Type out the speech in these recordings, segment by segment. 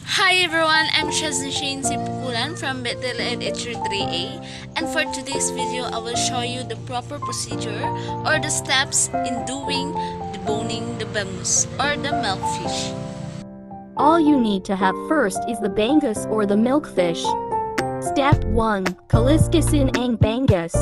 Hi everyone, I'm Shazin Sipukulan from Bethel Ed H3A, and for today's video I will show you the proper procedure or the steps in doing deboning the bangus or the milkfish. All you need to have first is the bangus or the milkfish. Step 1. CALISKISIN ang bangus.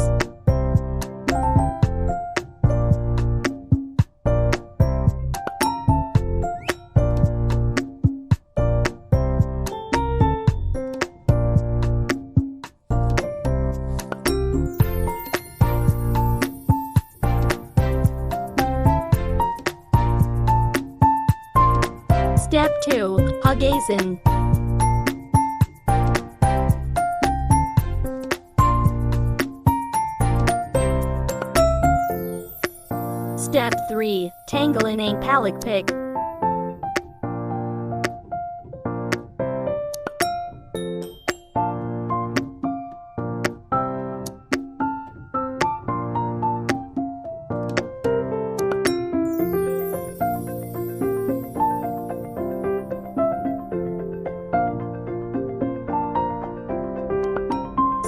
Step 2. HANGGANG. Step 3. TANGGALIN ang PALIKPIK.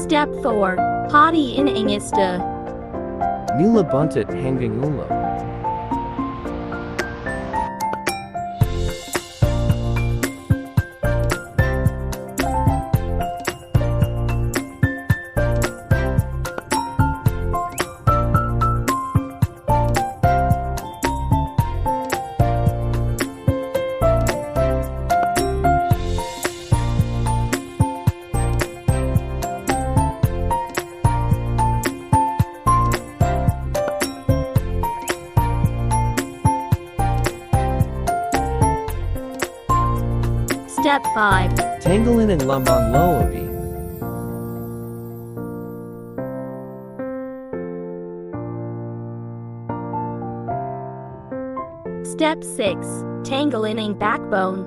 Step 4. HATI-IN ang ISDA. MULA BUNTOT HANGGANG MULA. Step 5. TANGGALIN and LAMANG. Step 6. TANGGALIN ang backbone.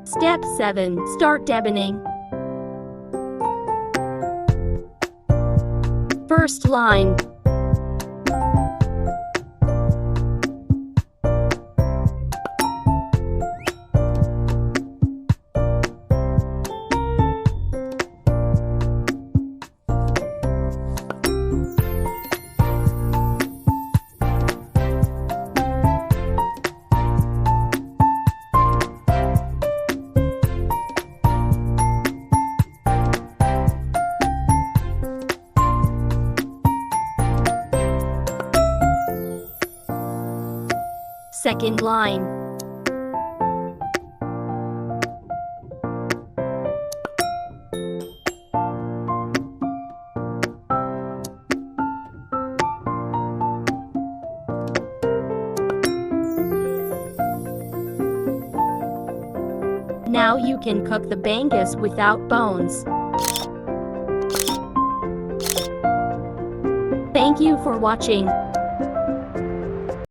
Step 7. Start deboning. First line. Second line. Now you can cook the bangus without bones. Thank you for watching.